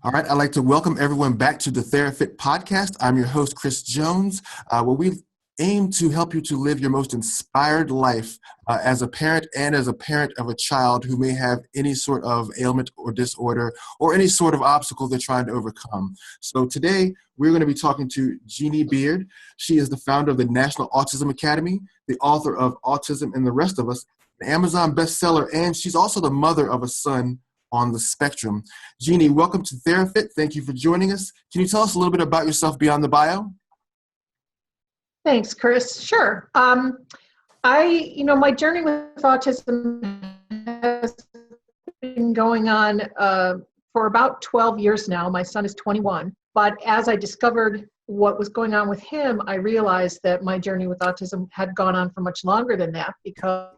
All right, I'd like to welcome everyone back to the TheraFit podcast. I'm your host, Chris Jones, where we aim to help you to live your most inspired life as a parent and as a parent of a child who may have any sort of ailment or disorder or any sort of obstacle they're trying to overcome. So today, we're going to be talking to Jeannie Beard. She is the founder of the National Autism Academy, the author of Autism and the Rest of Us, an Amazon bestseller, and she's also the mother of a son on the spectrum. Jeannie, welcome to TheraFit. Thank you for joining us. Can you tell us a little bit about yourself beyond the bio? Thanks, Chris. Sure. My journey with autism has been going on for about 12 years now. My son is 21. But as I discovered what was going on with him, I realized that my journey with autism had gone on for much longer than that because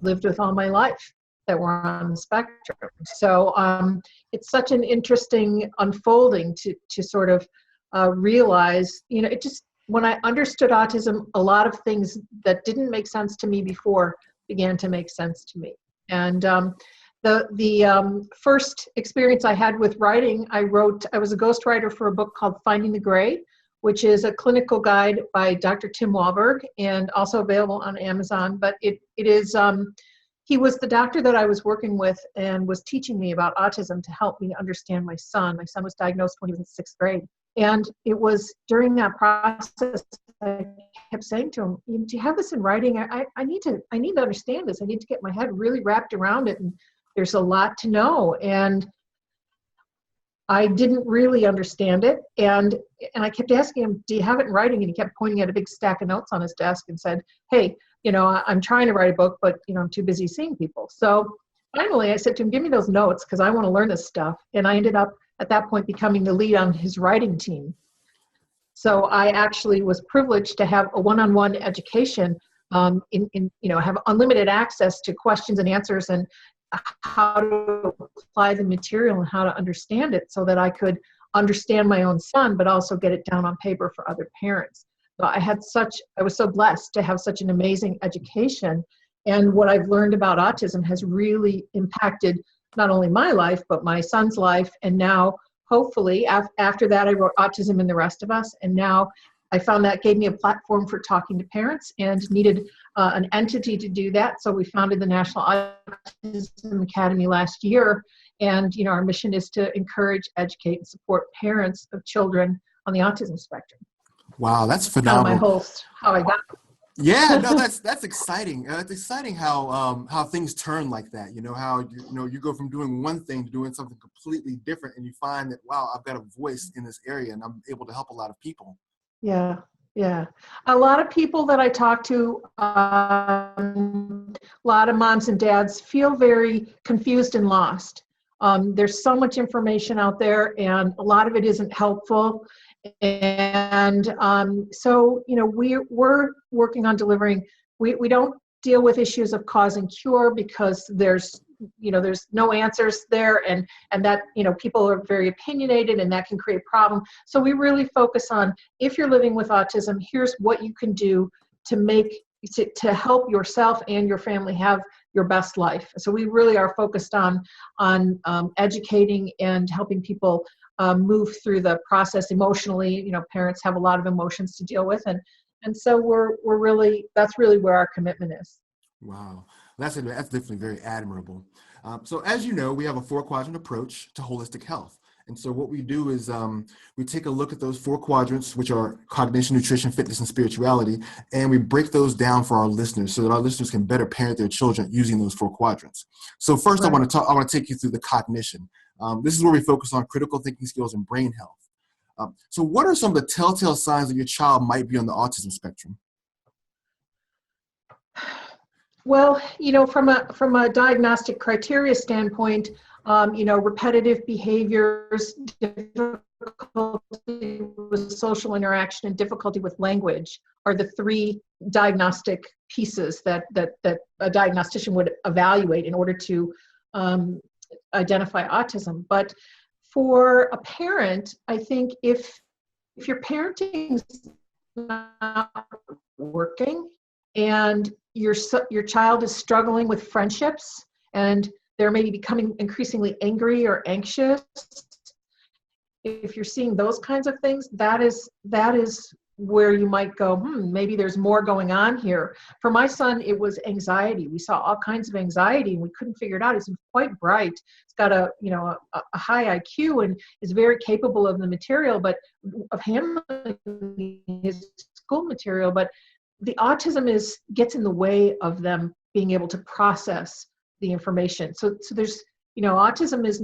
lived with all my life that were on the spectrum. So it's such an interesting unfolding to sort of realize, it just, when I understood autism, a lot of things that didn't make sense to me before began to make sense to me. And the first experience I had with writing, I was a ghostwriter for a book called Finding the Gray, which is a clinical guide by Dr. Tim Wahlberg and also available on Amazon. But it is, he was the doctor that I was working with and was teaching me about autism to help me understand my son. My son was diagnosed when he was in 6th grade. And it was during that process I kept saying to him, do you have this in writing? I need to understand this. I need to get my head really wrapped around it. And there's a lot to know. And I didn't really understand it. And I kept asking him, do you have it in writing? And he kept pointing at a big stack of notes on his desk and said, hey, I'm trying to write a book, but, I'm too busy seeing people. So finally I said to him, give me those notes because I want to learn this stuff. And I ended up at that point becoming the lead on his writing team. So I actually was privileged to have a one-on-one education, have unlimited access to questions and answers and how to apply the material and how to understand it so that I could understand my own son, but also get it down on paper for other parents. So I was so blessed to have such an amazing education. And what I've learned about autism has really impacted not only my life, but my son's life. And now, hopefully, after that, I wrote Autism and the Rest of Us. And now I found that gave me a platform for talking to parents and needed an entity to do that. So we founded the National Autism Academy last year. And, our mission is to encourage, educate, and support parents of children on the autism spectrum. Wow, that's phenomenal. Kind of how I got. Yeah, no, that's exciting. It's exciting how things turn like that. How you go from doing one thing to doing something completely different, and you find that, wow, I've got a voice in this area, and I'm able to help a lot of people. Yeah. A lot of people that I talk to, a lot of moms and dads feel very confused and lost. There's so much information out there, and a lot of it isn't helpful. And so, we're working on delivering. We don't deal with issues of cause and cure because there's no answers there, and that, people are very opinionated, and that can create a problem. So we really focus on, if you're living with autism, here's what you can do to help yourself and your family have your best life. So we really are focused on educating and helping people move through the process emotionally. Parents have a lot of emotions to deal with, and so that's really where our commitment is. Wow, that's definitely very admirable. So as you know, we have a 4-quadrant approach to holistic health. And so what we do is we take a look at those 4 quadrants, which are cognition, nutrition, fitness, and spirituality, and we break those down for our listeners so that our listeners can better parent their children using those 4 quadrants. So first, right. I want to take you through the cognition. This is where we focus on critical thinking skills and brain health. So what are some of the telltale signs that your child might be on the autism spectrum? Well, from a diagnostic criteria standpoint, repetitive behaviors, difficulty with social interaction, and difficulty with language are the 3 diagnostic pieces that a diagnostician would evaluate in order to identify autism. But for a parent, I think if your parenting's not working and your child is struggling with friendships and they're maybe becoming increasingly angry or anxious. If you're seeing those kinds of things, that is where you might go, maybe there's more going on here. For my son, it was anxiety. We saw all kinds of anxiety and we couldn't figure it out. He's quite bright. He's got a high IQ and is very capable of the material, but of handling his school material. But the autism gets in the way of them being able to process the information. So there's, autism does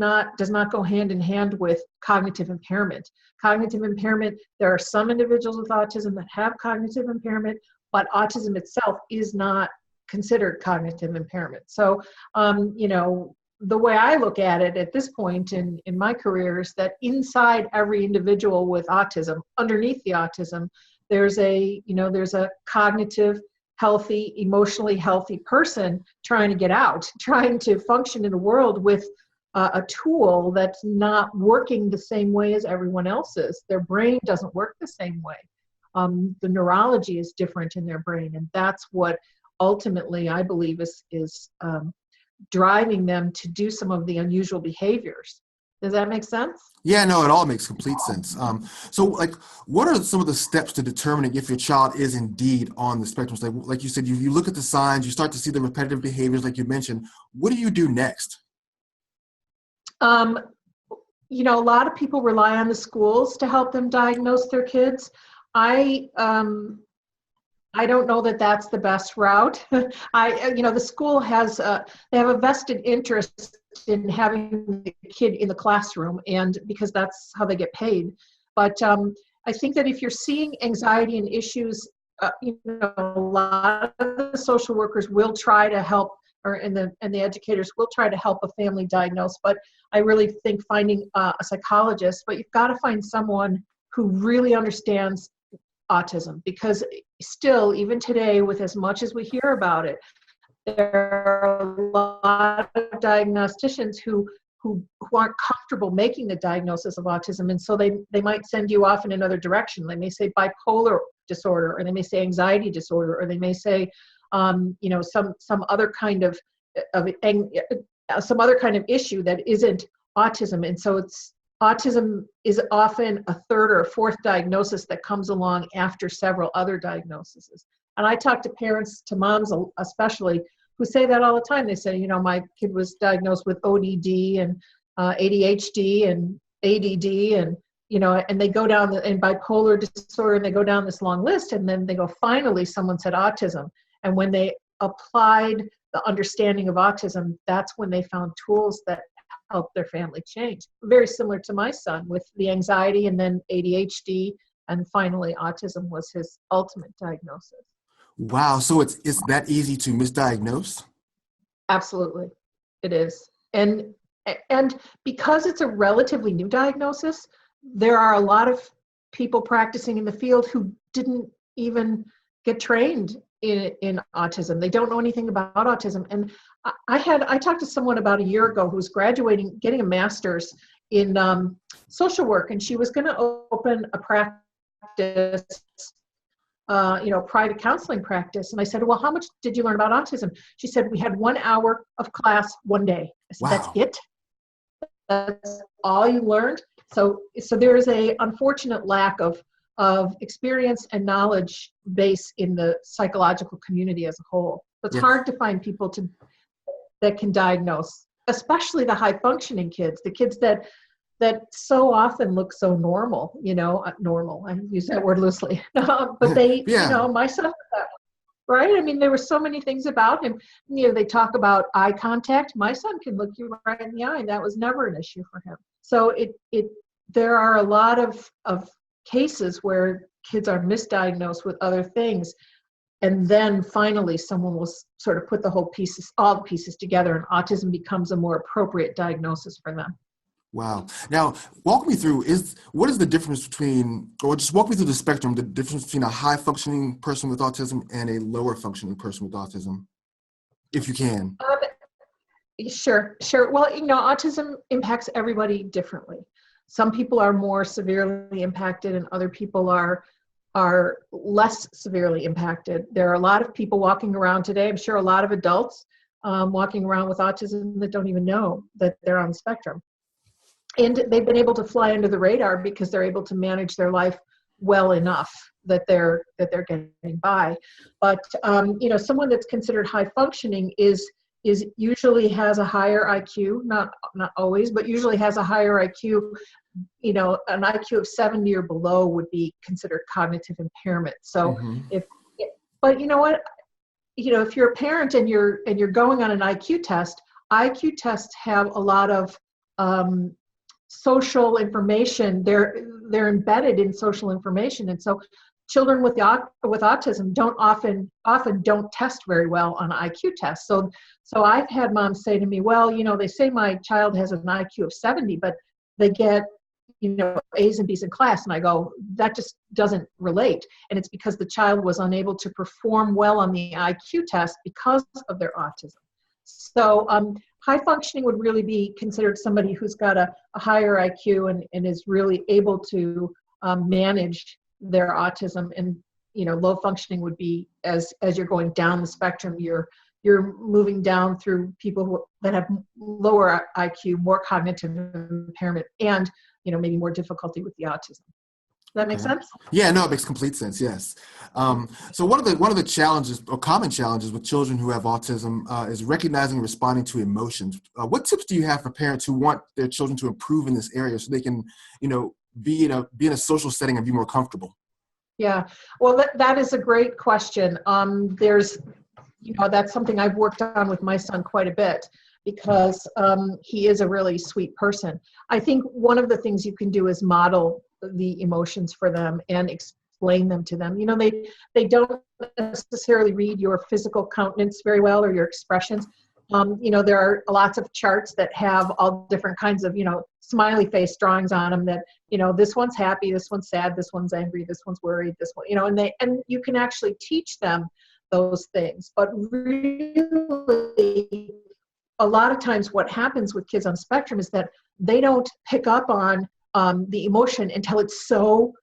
not go hand in hand with cognitive impairment. Cognitive impairment, there are some individuals with autism that have cognitive impairment, but autism itself is not considered cognitive impairment. So, the way I look at it at this point in my career is that inside every individual with autism, underneath the autism, there's a cognitive, healthy, emotionally healthy person trying to get out, trying to function in a world with a tool that's not working the same way as everyone else's. Their brain doesn't work the same way. The neurology is different in their brain, and that's what ultimately I believe is driving them to do some of the unusual behaviors. Does that make sense? Yeah, no, it all makes complete sense. So, what are some of the steps to determining if your child is indeed on the spectrum? So like you said, you look at the signs, you start to see the repetitive behaviors, like you mentioned. What do you do next? A lot of people rely on the schools to help them diagnose their kids. I don't know that that's the best route. The school has they have a vested interest in having the kid in the classroom, and because that's how they get paid. But I think that if you're seeing anxiety and issues, a lot of the social workers will try to help, and the educators will try to help a family diagnose. But I really think finding a psychologist, but you've got to find someone who really understands autism, because still, even today, with as much as we hear about it, there are a lot of diagnosticians who aren't comfortable making the diagnosis of autism, and so they might send you off in another direction. They may say bipolar disorder, or they may say anxiety disorder, or they may say some other kind of some other kind of issue that isn't autism. And so autism is often a third or a fourth diagnosis that comes along after several other diagnoses. And I talk to parents, to moms especially, who say that all the time. They say, my kid was diagnosed with ODD and ADHD and ADD, and they go down and bipolar disorder, and they go down this long list, and then they go, finally, someone said autism. And when they applied the understanding of autism, that's when they found tools that help their family change. Very similar to my son with the anxiety, and then ADHD, and finally autism was his ultimate diagnosis. Wow. So it's that easy to misdiagnose? Absolutely. It is. And because it's a relatively new diagnosis, there are a lot of people practicing in the field who didn't even get trained in autism. They don't know anything about autism. And I talked to someone about a year ago who was graduating, getting a master's in social work, and she was going to open a practice, private counseling practice. And I said, well, how much did you learn about autism? She said, we had 1 hour of class one day. I said, wow. That's it? That's all you learned? So there is a unfortunate lack of experience and knowledge base in the psychological community as a whole. It's hard to find people that can diagnose, especially the high functioning kids, the kids that so often look so normal, normal. I use that word loosely, but they, my son was that way, right? I mean, there were so many things about him. They talk about eye contact. My son can look you right in the eye, and that was never an issue for him. So there are a lot of cases where kids are misdiagnosed with other things, and then finally someone will sort of put all the pieces together, and autism becomes a more appropriate diagnosis for them. Wow. Now, walk me through, what is the difference between, or just walk me through the spectrum, the difference between a high functioning person with autism and a lower functioning person with autism, if you can. Sure. Well, autism impacts everybody differently. Some people are more severely impacted, and other people are less severely impacted. There are a lot of people walking around today, I'm sure a lot of adults walking around with autism that don't even know that they're on the spectrum. And they've been able to fly under the radar because they're able to manage their life well enough that they're getting by. But someone that's considered high functioning is usually has a higher IQ, not always, but usually has a higher IQ. An IQ of 70 or below would be considered cognitive impairment. So but you know what? If you're a parent and you're going on an IQ tests have a lot of social information. They're embedded in social information, and so children with autism often don't test very well on IQ tests. So I've had moms say to me, well, they say my child has an IQ of 70, but they get A's and B's in class, and I go, that just doesn't relate. And it's because the child was unable to perform well on the IQ test because of their autism. So high functioning would really be considered somebody who's got a higher IQ and is really able to manage their autism. And low functioning would be as you're going down the spectrum, you're moving down through people that have lower IQ, more cognitive impairment, and maybe more difficulty with the autism. Does that make sense? Yeah, no, it makes complete sense. Yes. So one of the challenges or common challenges with children who have autism is recognizing and responding to emotions. What tips do you have for parents who want their children to improve in this area so they can, be in a social setting and be more comfortable? Yeah, well, that is a great question. That's something I've worked on with my son quite a bit because he is a really sweet person. I think one of the things you can do is model the emotions for them and explain them to them. They don't necessarily read your physical countenance very well or your expressions. There are lots of charts that have all different kinds of, smiley face drawings on them that, this one's happy, this one's sad, this one's angry, this one's worried, this one, and you can actually teach them those things. But really, a lot of times what happens with kids on spectrum is that they don't pick up on the emotion until it's so,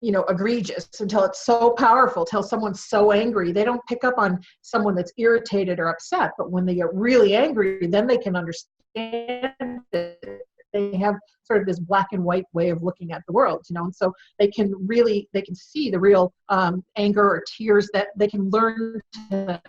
egregious, until it's so powerful, until someone's so angry. They don't pick up on someone that's irritated or upset, but when they get really angry, then they can understand it. They have sort of this black and white way of looking at the world, and so they can see the real anger or tears, that they can learn to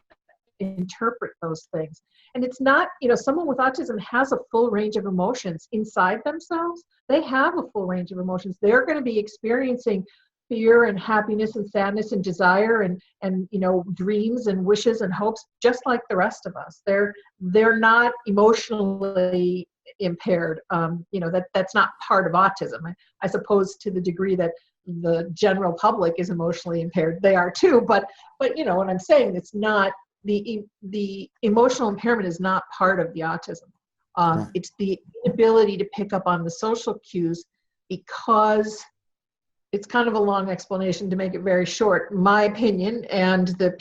interpret those things. And it's not, someone with autism has a full range of emotions inside themselves. They have a full range of emotions. They're going to be experiencing fear and happiness and sadness and desire and dreams and wishes and hopes, just like the rest of us. They're not emotionally impaired. That's not part of autism. I suppose to the degree that the general public is emotionally impaired, they are too. But what I'm saying, it's not. The emotional impairment is not part of the autism. It's the ability to pick up on the social cues, because it's kind of a long explanation to make it very short. My opinion, and the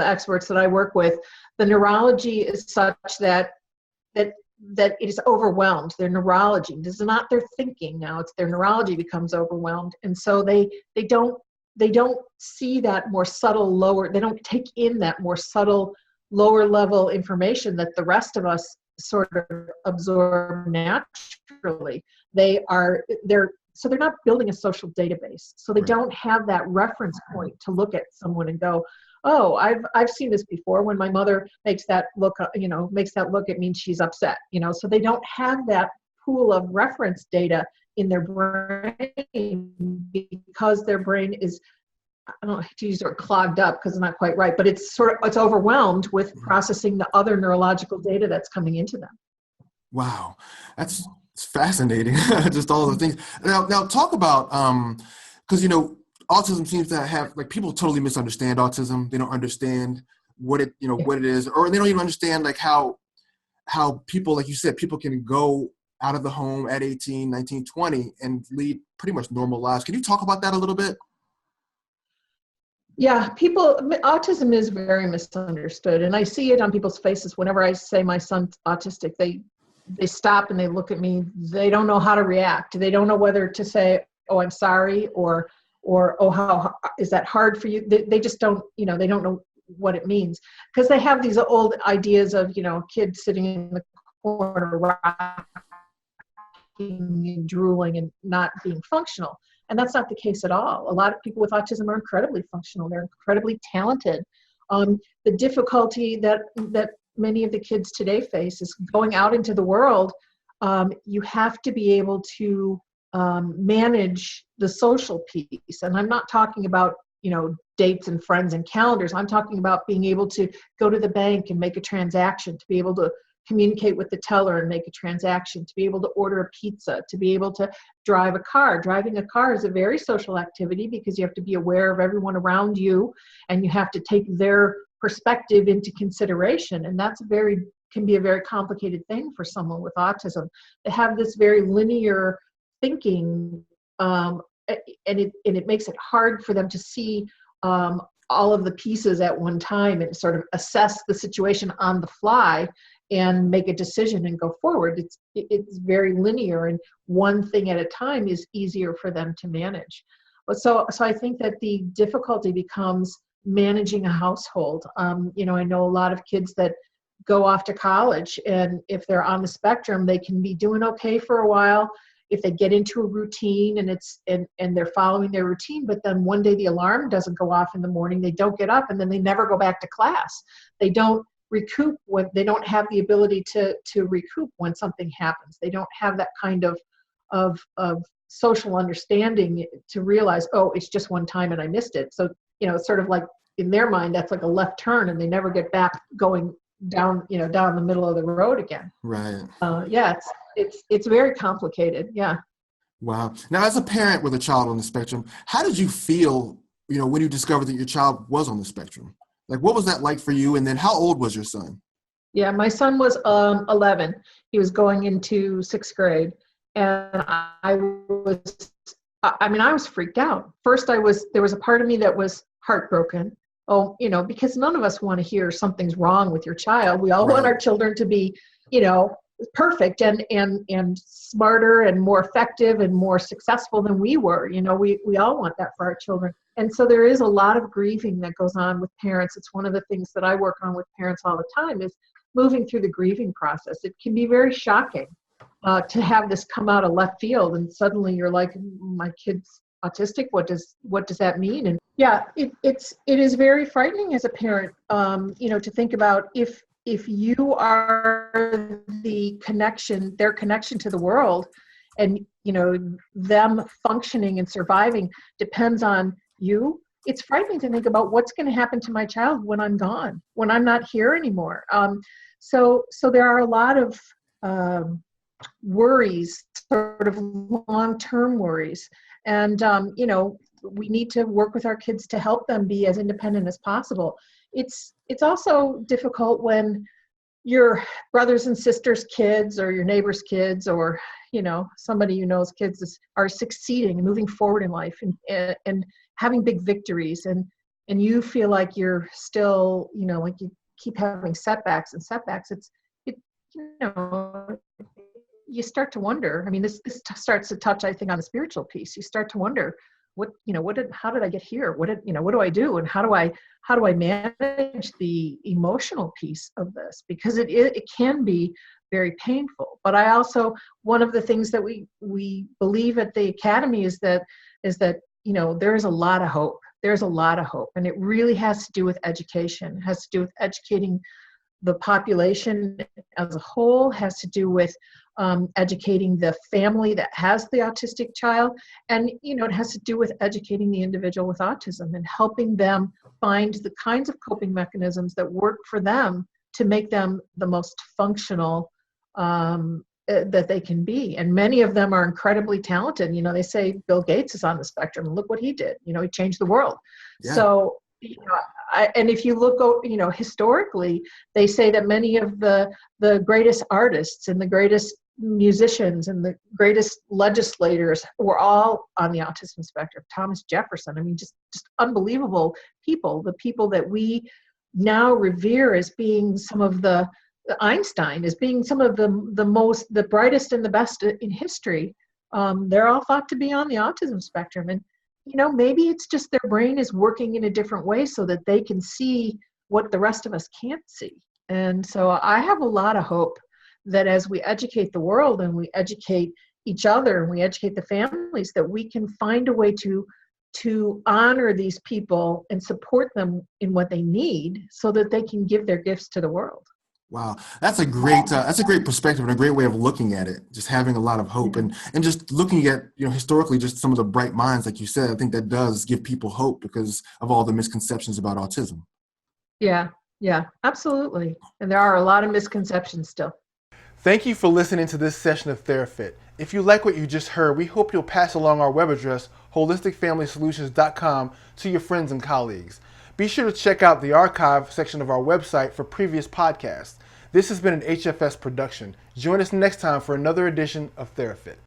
experts that I work with, the neurology is such that it is overwhelmed. Their neurology, this is not their thinking now, it's their neurology becomes overwhelmed. And so they don't see that more subtle they don't take in that more subtle lower level information that the rest of us sort of absorb naturally. So they're not building a social database. So they don't have that reference point to look at someone and go, oh, I've seen this before. When my mother makes that look, it means she's upset. So they don't have that pool of reference data in their brain, because their brain is, I don't know to use the word clogged up because it's not quite right, but it's overwhelmed with processing the other neurological data that's coming into them. Wow, it's fascinating. Just all the things. Now talk about because autism seems to have, like, people totally misunderstand autism. They don't understand what it is, or they don't even understand like how people, like you said, people can go out of the home at 18, 19, 20 and lead pretty much normal lives. Can you talk about that a little bit? Yeah, autism is very misunderstood, and I see it on people's faces whenever I say my son's autistic. They stop and they look at me. They don't know how to react. They don't know whether to say, "Oh, I'm sorry," or "Oh, how is that hard for you?" They just don't, they don't know what it means, because they have these old ideas of, kids sitting in the corner rocking and drooling and not being functional. And that's not the case at all. A lot of people with autism are incredibly functional. They're incredibly talented. The difficulty that many of the kids today face is going out into the world. You have to be able to manage the social piece. And I'm not talking about, dates and friends and calendars. I'm talking about being able to go to the bank and make a transaction, to be able to communicate with the teller and make a transaction, to be able to order a pizza, to be able to drive a car. Driving a car is a very social activity because you have to be aware of everyone around you and you have to take their perspective into consideration. And that's can be a very complicated thing for someone with autism. They have this very linear thinking, and it makes it hard for them to see all of the pieces at one time and sort of assess the situation on the fly and make a decision and go forward. It's very linear, and one thing at a time is easier for them to manage. But so I think that the difficulty becomes managing a household. I know a lot of kids that go off to college, and if they're on the spectrum, they can be doing okay for a while if they get into a routine and they're following their routine, but then one day the alarm doesn't go off in the morning, they don't get up, and then they never go back to class. They don't recoup when they don't have the ability to recoup when something happens. They don't have that kind of social understanding to realize, oh, it's just one time and I missed it. So, it's sort of like in their mind, that's like a left turn, and they never get back going down the middle of the road again. Right. Yeah, it's very complicated. Yeah. Wow. Now, as a parent with a child on the spectrum, how did you feel, when you discovered that your child was on the spectrum? Like, what was that like for you? And then how old was your son? Yeah, my son was 11. He was going into 6th grade. And I was freaked out. First, there was a part of me that was heartbroken. Oh, because none of us want to hear something's wrong with your child. We all want our children to be, perfect and smarter and more effective and more successful than we were. We all want that for our children. And so there is a lot of grieving that goes on with parents. It's one of the things that I work on with parents all the time is moving through the grieving process. It can be very shocking to have this come out of left field, and suddenly you're like, my kid's autistic. What does that mean? And yeah, it is very frightening as a parent, to think about if you are their connection to the world, and them functioning and surviving depends on you. It's frightening to think about what's going to happen to my child when I'm gone, when I'm not here anymore. So there are a lot of worries, sort of long-term worries. And, we need to work with our kids to help them be as independent as possible. It's also difficult when your brothers and sisters' kids or your neighbor's kids or, somebody you know's kids are succeeding and moving forward in life and having big victories. And you feel like you're still, like you keep having setbacks. You start to wonder. I mean, this starts to touch, I think, on the spiritual piece. You start to wonder, how did I get here? What do I do? And how do I manage the emotional piece of this? Because it can be very painful. But I also, one of the things that we believe at the Academy is that there is a lot of hope. There's a lot of hope, and it really has to do with education. It has to do with educating the population as a whole, has to do with educating the family that has the autistic child. And, it has to do with educating the individual with autism and helping them find the kinds of coping mechanisms that work for them to make them the most functional that they can be. And many of them are incredibly talented. They say Bill Gates is on the spectrum, and look what he did. He changed the world. Yeah. So, and if you look, historically, they say that many of the greatest artists and the greatest musicians and the greatest legislators were all on the autism spectrum. Thomas Jefferson, just unbelievable people, the people that we now revere as being some of the Einstein, as being some of the brightest and the best in history. They're all thought to be on the autism spectrum. And maybe it's just their brain is working in a different way so that they can see what the rest of us can't see. And so I have a lot of hope that as we educate the world and we educate each other and we educate the families, that we can find a way to honor these people and support them in what they need so that they can give their gifts to the world. Wow, that's a great perspective and a great way of looking at it. Just having a lot of hope and just looking at, historically, just some of the bright minds, like you said. I think that does give people hope because of all the misconceptions about autism. Yeah, absolutely. And there are a lot of misconceptions still. Thank you for listening to this session of TheraFit. If you like what you just heard, we hope you'll pass along our web address, holisticfamilysolutions.com, to your friends and colleagues. Be sure to check out the archive section of our website for previous podcasts. This has been an HFS production. Join us next time for another edition of TheraFit.